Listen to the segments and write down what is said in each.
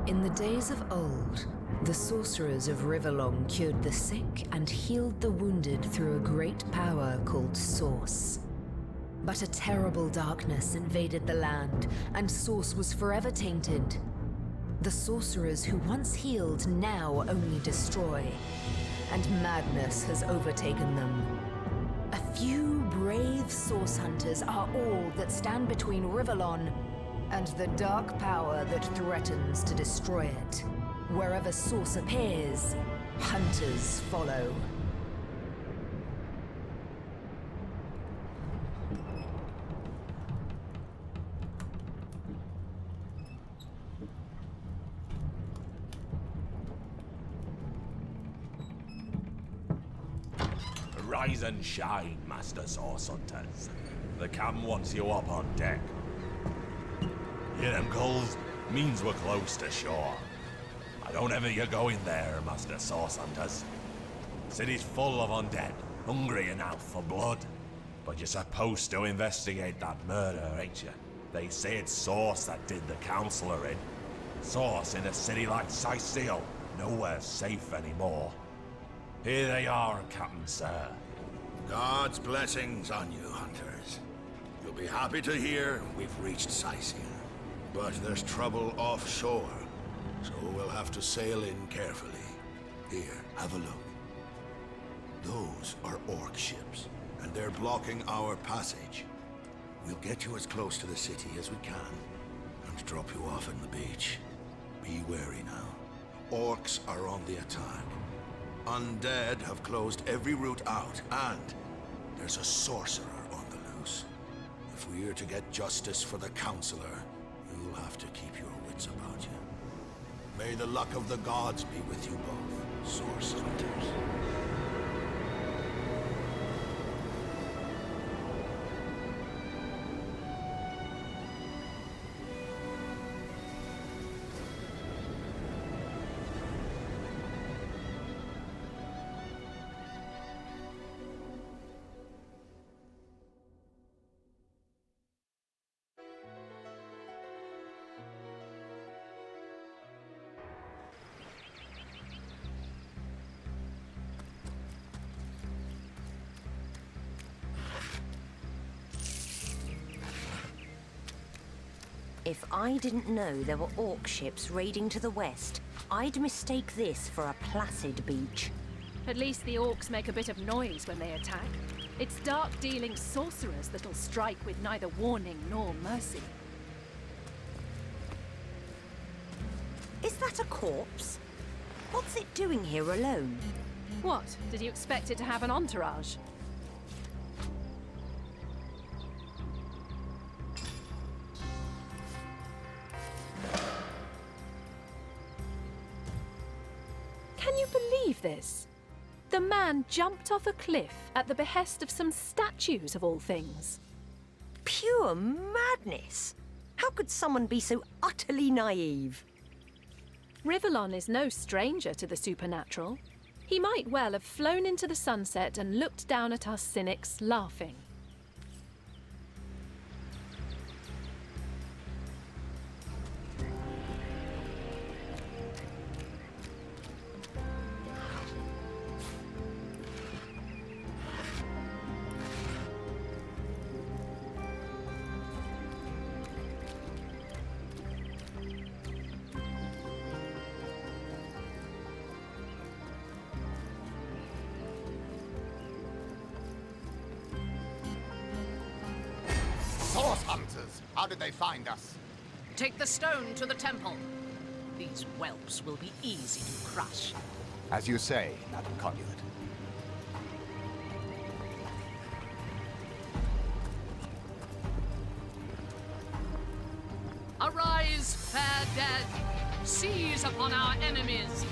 In the days of old, the sorcerers of Riverlong cured the sick and healed the wounded through a great power called Source. But a terrible darkness invaded the land, and Source was forever tainted. The sorcerers who once healed now only destroy, and madness has overtaken them. A few brave Source hunters are all that stand between Riverlon and the dark power that threatens to destroy it. Wherever Source appears, hunters follow. Rise and shine, Master Source Hunters. The cam wants you up on deck. Hear them calls? Means we're close to shore. I don't ever you go in there, Master Source Hunters. City's full of undead, hungry enough for blood. But you're supposed to investigate that murder, ain't you? They say it's Source that did the Counselor in. Source in a city like Sicil, nowhere safe anymore. Here they are, Captain Sir. God's blessings on you, hunters. You'll be happy to hear we've reached Sicil. But there's trouble offshore, so we'll have to sail in carefully. Here, have a look. Those are orc ships, and they're blocking our passage. We'll get you as close to the city as we can, and drop you off in the beach. Be wary now. Orcs are on the attack. Undead have closed every route out, and there's a sorcerer on the loose. If we're to get justice for the Counselor, you'll have to keep your wits about you. May the luck of the gods be with you both, Source Hunters. If I didn't know there were orc ships raiding to the west, I'd mistake this for a placid beach. At least the orcs make a bit of noise when they attack. It's dark-dealing sorcerers that'll strike with neither warning nor mercy. Is that a corpse? What's it doing here alone? What? Did you expect it to have an entourage? Can you believe this? The man jumped off a cliff at the behest of some statues, of all things. Pure madness! How could someone be so utterly naive? Riverlon is no stranger to the supernatural. He might well have flown into the sunset and looked down at us cynics, laughing. Source Hunters! How did they find us? Take the stone to the temple. These whelps will be easy to crush. As you say, Madam Conduit. Arise, fair dead! Seize upon our enemies!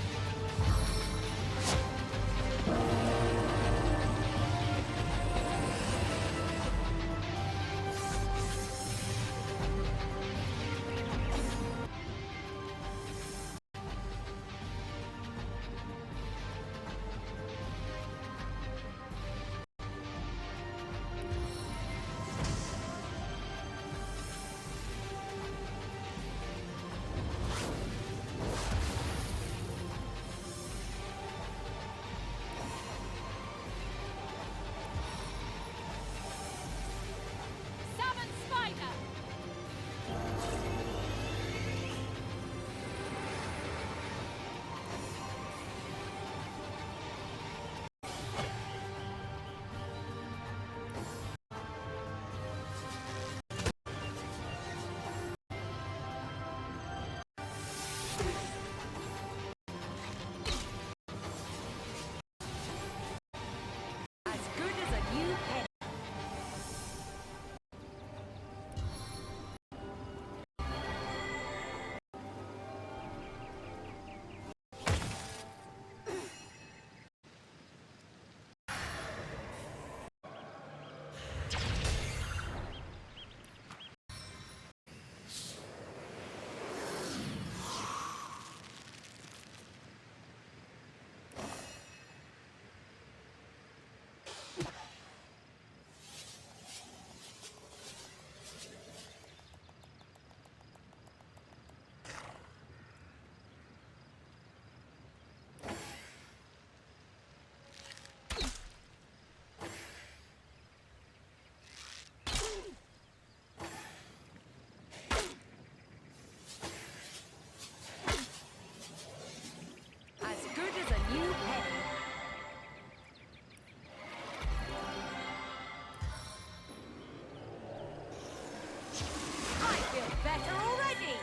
better already!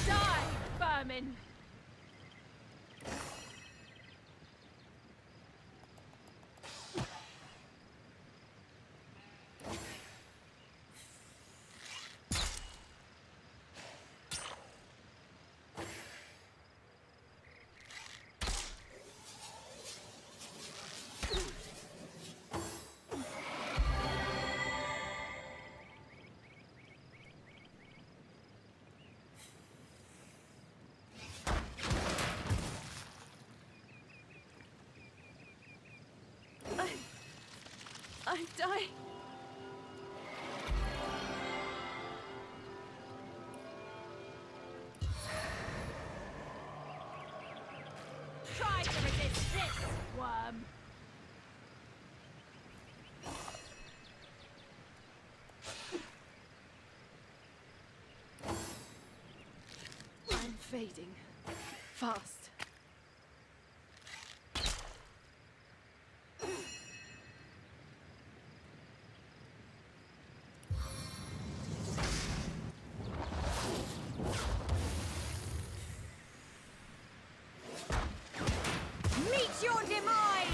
Die, vermin! I'm dying. Try to resist this, worm. I'm fading. Fast. Meet your demise!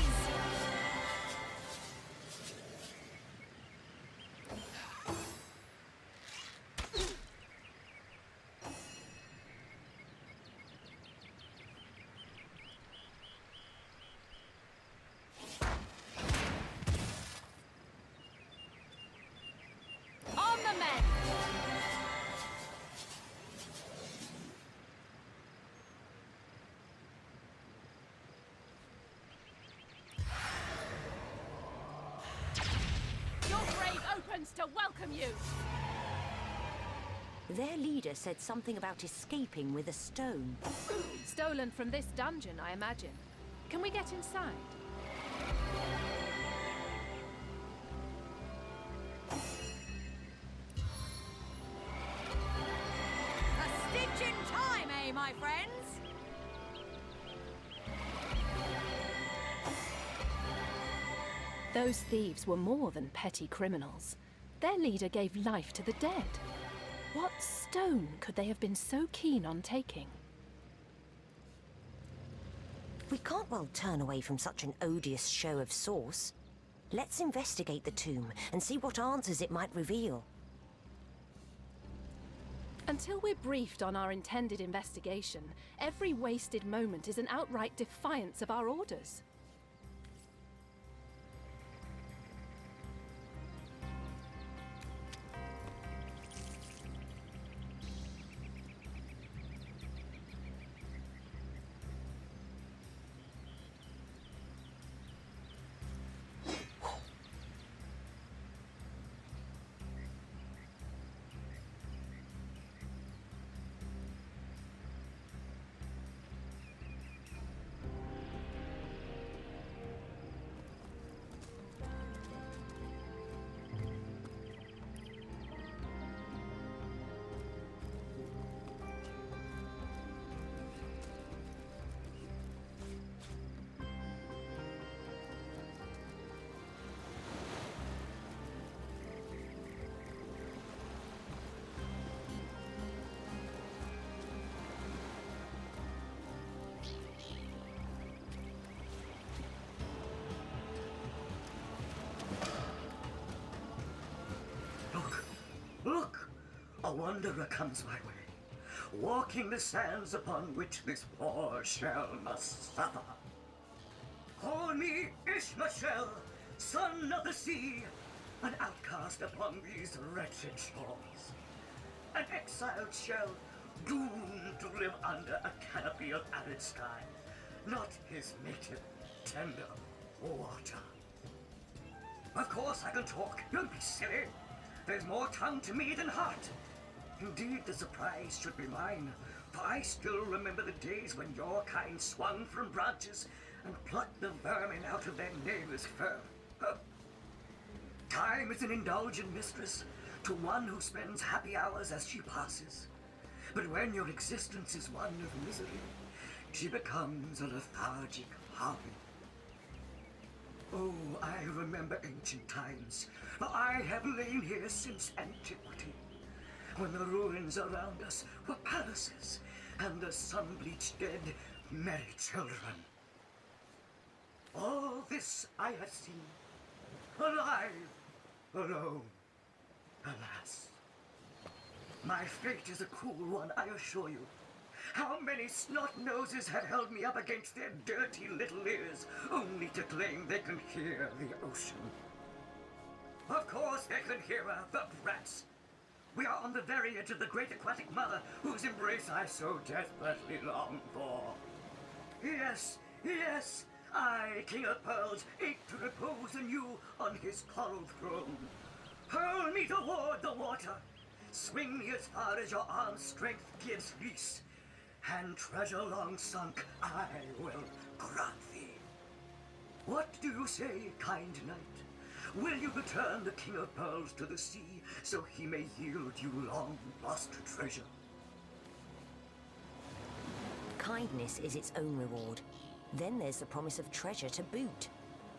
On the men! Your grave opens to welcome you! Their leader said something about escaping with a stone. Stolen from this dungeon, I imagine. Can we get inside? A stitch in time, eh, my friends? Those thieves were more than petty criminals. Their leader gave life to the dead. What stone could they have been so keen on taking? We can't well turn away from such an odious show of source. Let's investigate the tomb and see what answers it might reveal. Until we're briefed on our intended investigation, every wasted moment is an outright defiance of our orders. Look! A wanderer comes my way, walking the sands upon which this poor shell must suffer. Call me Ishmael, son of the sea, an outcast upon these wretched shores. An exiled shell, doomed to live under a canopy of arid sky, not his native, tender water. Of course I can talk, don't be silly. There's more tongue to me than heart. Indeed, the surprise should be mine, for I still remember the days when your kind swung from branches and plucked the vermin out of their neighbor's fur. Time is an indulgent mistress to one who spends happy hours as she passes. But when your existence is one of misery, she becomes a lethargic hobby. Oh, I remember ancient times. I have lain here since antiquity, when the ruins around us were palaces, and the sun-bleached dead merry children. All this I have seen, alive, alone, alas. My fate is a cruel one, I assure you. How many snot-noses have held me up against their dirty little ears, only to claim they can hear the ocean? Of course they can hear her, the brats! We are on the very edge of the great aquatic mother, whose embrace I so desperately long for. Yes, yes, I, King of Pearls, ache to repose anew on his coral throne. Hurl me toward the water. Swing me as far as your arm's strength gives release. And treasure long sunk I will grant thee. What do you say, kind knight? Will you return the King of Pearls to the sea, so he may yield you long-lost treasure? Kindness is its own reward. Then there's the promise of treasure to boot.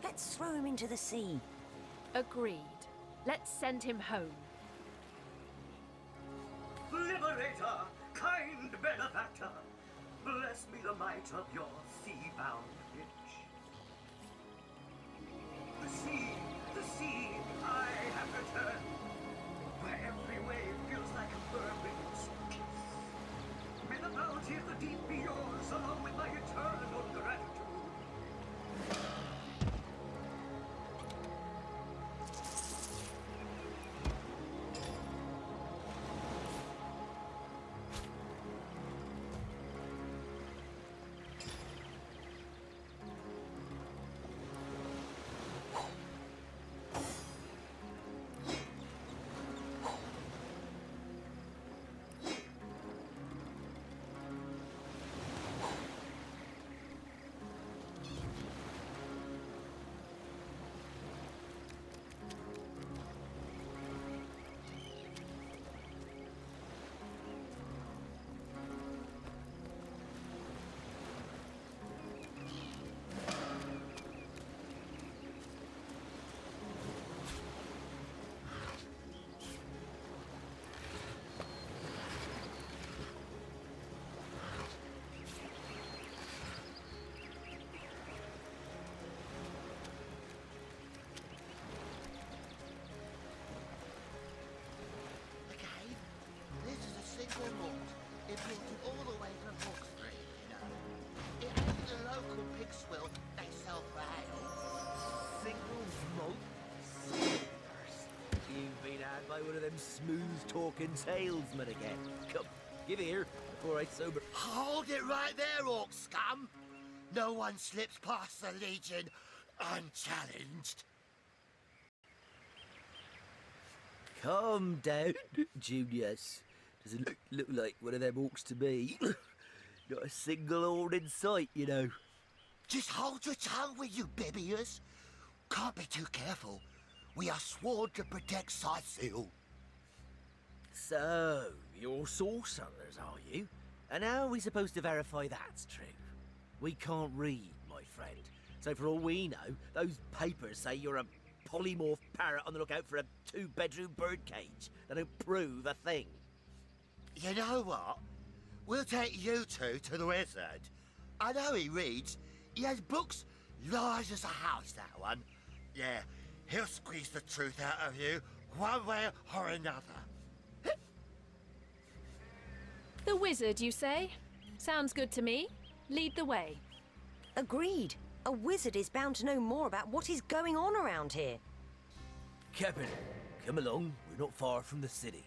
Let's throw him into the sea. Agreed. Let's send him home. Liberator, kind benefactor, bless me the might of your sea-bound bitch. The sea, I have returned, where every wave feels like a bird-winged kiss. May the bounty of the deep be yours, along with my eternal gratitude. It brought it all the way from Hawkesbury, you know. It ain't the local pig swill they sell for ale. Single malt? You've been had by one of them smooth-talking salesmen again. Come, give here before I sober... Hold it right there, orc scum! No one slips past the Legion unchallenged. Calm down, Junius. Doesn't look like one of them orcs to me. Not a single horn in sight, you know. Just hold your tongue, will you, bibbiers? Can't be too careful. We are sworn to protect Sightseal. So, you're source hunters, are you? And how are we supposed to verify that's true? We can't read, my friend. So for all we know, those papers say you're a polymorph parrot on the lookout for a two-bedroom birdcage. They don't prove a thing. You know what? We'll take you two to the wizard. I know he reads. He has books large as a house, that one. Yeah, he'll squeeze the truth out of you, one way or another. The wizard, you say? Sounds good to me. Lead the way. Agreed. A wizard is bound to know more about what is going on around here. Captain, come along. We're not far from the city.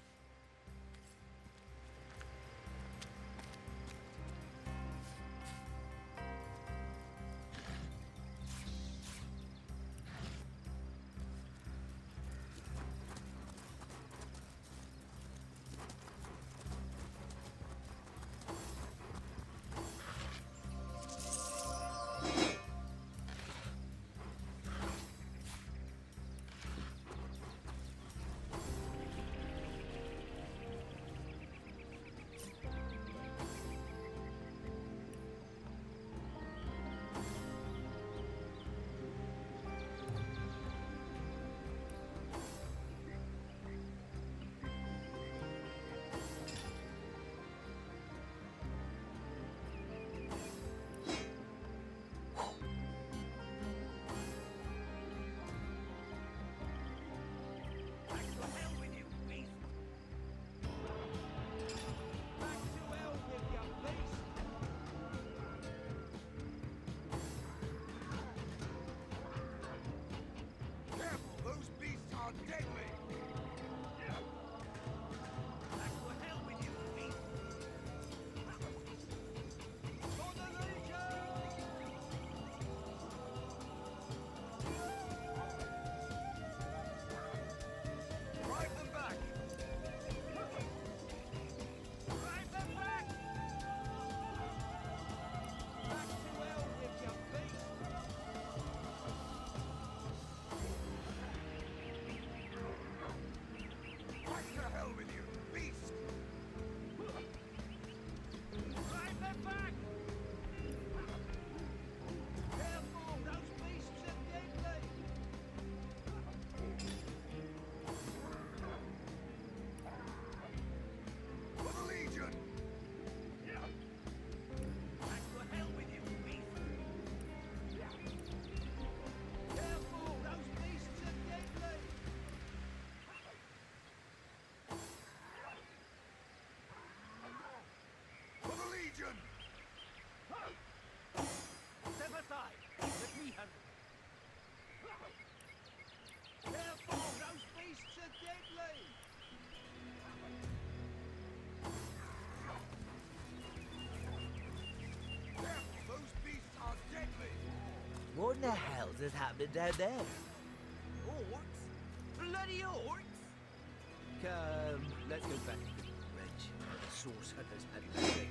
What in the hell's is happening down there? Orcs? Bloody orcs? Come, let's go back to the ridge. The source hunters had nothing.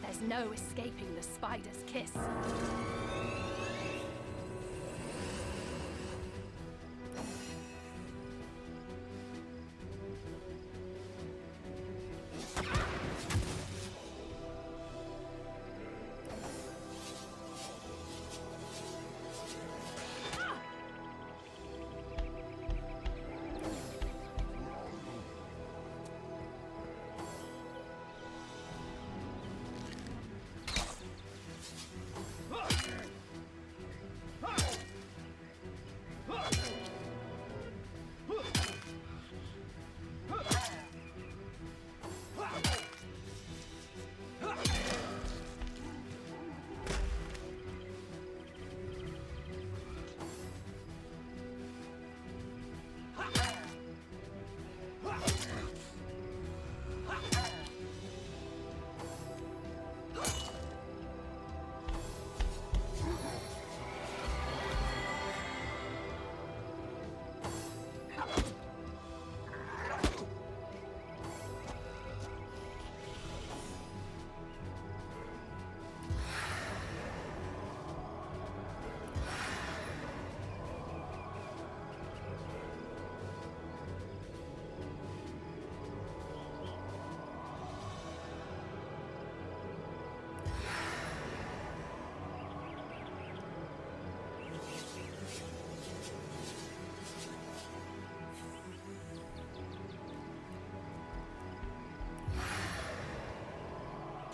There's no escaping the spider's kiss.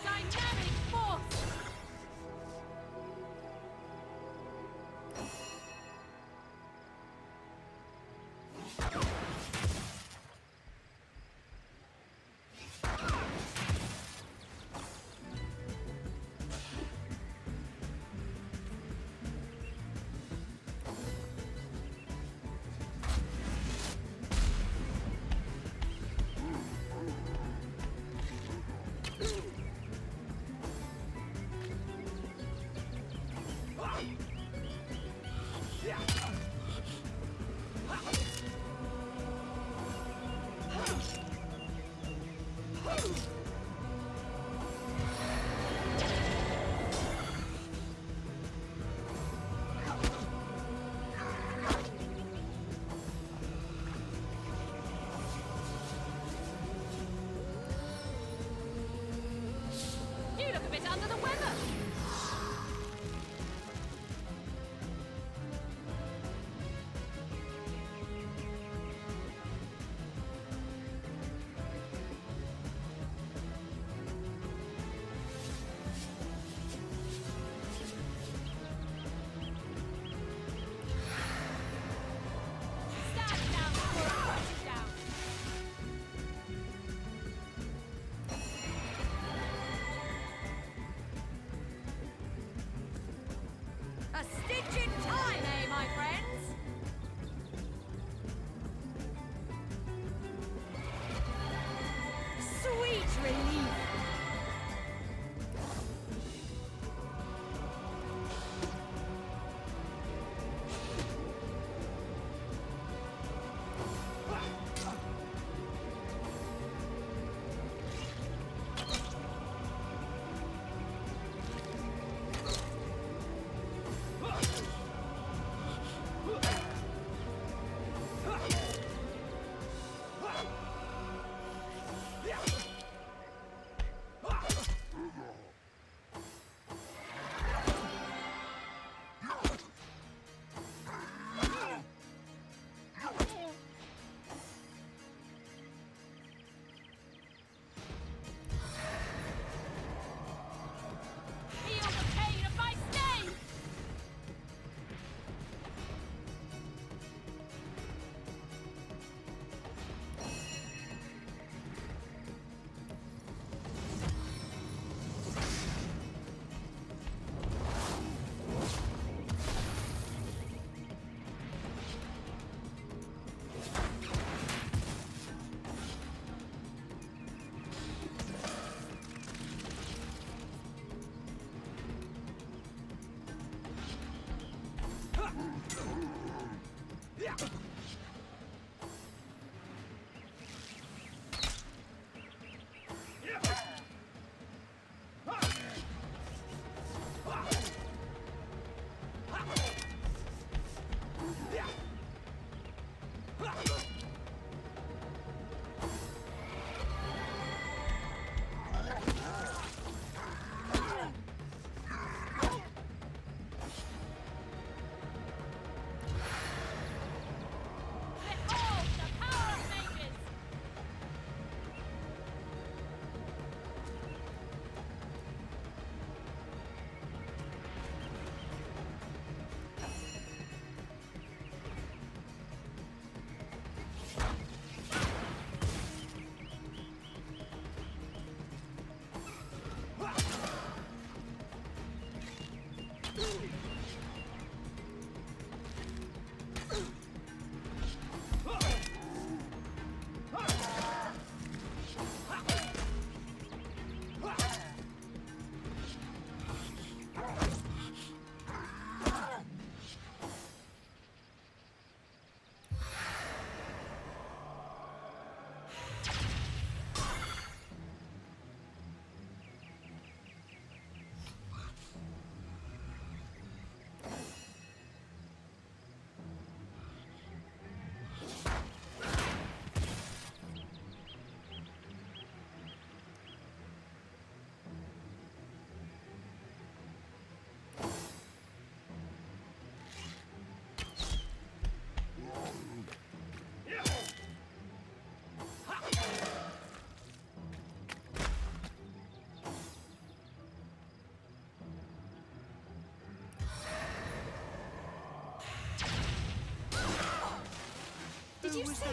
Dynamic force! You look a bit under the weather. Stand down before I cut you down. A stitch in time, eh, my friends? Sweet relief.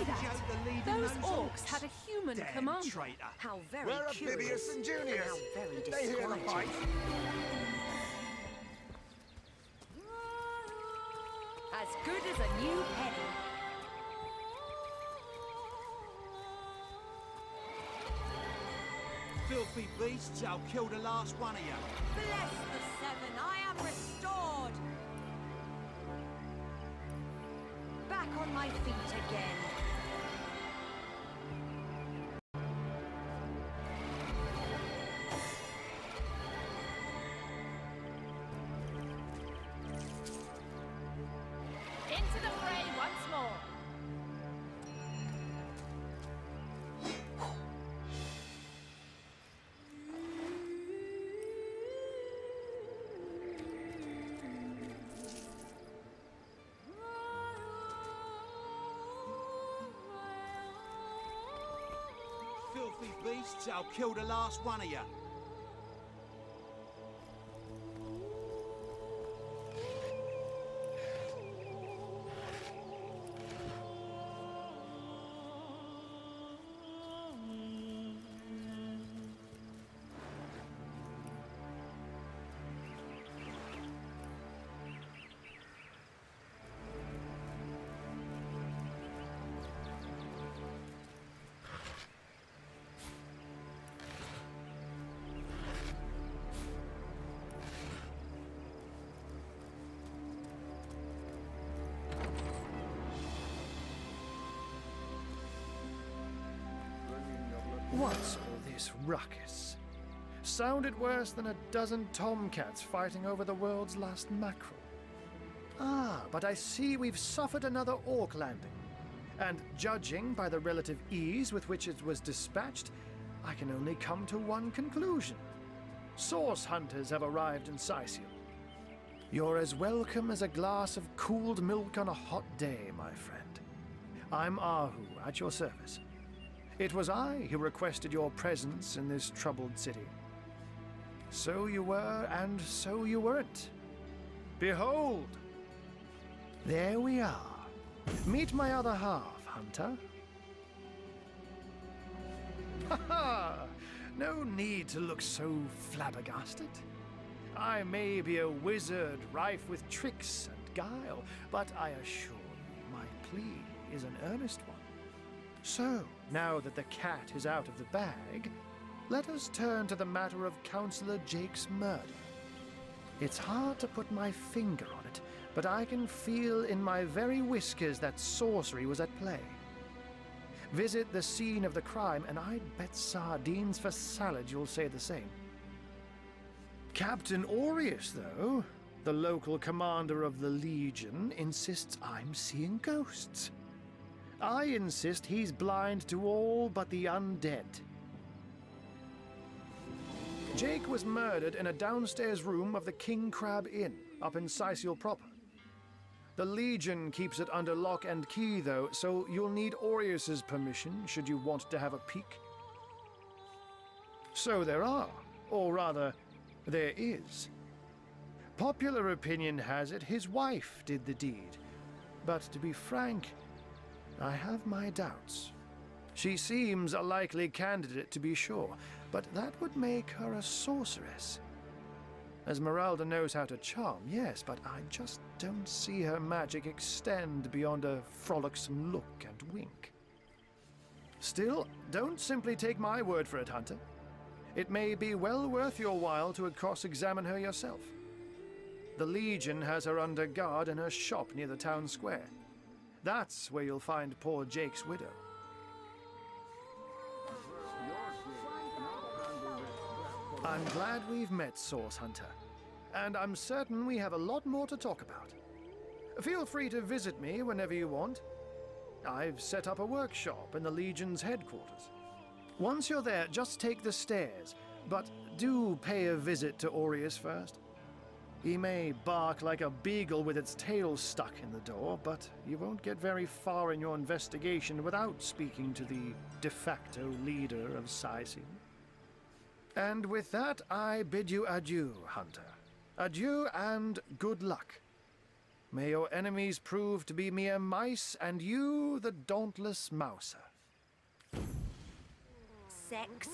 say that? Those orcs had a human commander. Traitor. How very We're curious. Amphibious and Junius. How very They hear the disquieting. fight. As good as a new penny. Filthy beasts, I'll kill the last one of you. Bless the seven, I am restored. Back on my feet again. Into the fray once more. Filthy beasts, I'll kill the last one of you. What's all this ruckus? Sounded worse than a dozen tomcats fighting over the world's last mackerel. Ah, but I see we've suffered another orc landing. And judging by the relative ease with which it was dispatched, I can only come to one conclusion. Source hunters have arrived in Sicil. You're as welcome as a glass of cooled milk on a hot day, my friend. I'm Ahu, at your service. It was I who requested your presence in this troubled city. So you were, and so you weren't. Behold! There we are. Meet my other half, hunter. Ha ha! No need to look so flabbergasted. I may be a wizard rife with tricks and guile, but I assure you my plea is an earnest one. So, now that the cat is out of the bag, let us turn to the matter of Councillor Jake's murder. It's hard to put my finger on it, but I can feel in my very whiskers that sorcery was at play. Visit the scene of the crime, and I'd bet sardines for salad you'll say the same. Captain Aureus, though, the local commander of the Legion, insists I'm seeing ghosts. I insist he's blind to all but the undead. Jake was murdered in a downstairs room of the King Crab Inn, up in Sicil proper. The Legion keeps it under lock and key, though, so you'll need Aureus's permission should you want to have a peek. So there are, or rather, there is. Popular opinion has it his wife did the deed, but to be frank, I have my doubts. She seems a likely candidate, to be sure, but that would make her a sorceress. Esmeralda knows how to charm, yes, but I just don't see her magic extend beyond a frolicsome look and wink. Still, don't simply take my word for it, Hunter. It may be well worth your while to cross-examine her yourself. The Legion has her under guard in her shop near the town square. That's where you'll find poor Jake's widow. I'm glad we've met, Source Hunter. And I'm certain we have a lot more to talk about. Feel free to visit me whenever you want. I've set up a workshop in the Legion's headquarters. Once you're there, just take the stairs, but do pay a visit to Aureus first. He may bark like a beagle with its tail stuck in the door, but you won't get very far in your investigation without speaking to the de facto leader of Sicil. And with that, I bid you adieu, Hunter. Adieu and good luck. May your enemies prove to be mere mice, and you the dauntless mouser. Sex,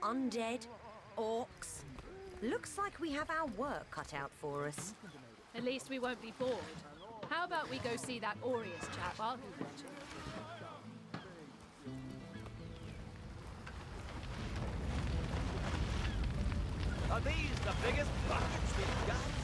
undead, orcs. Looks like we have our work cut out for us. At least we won't be bored. How about we go see that Aureus chap I'll be watching? Are these the biggest buckets we've got?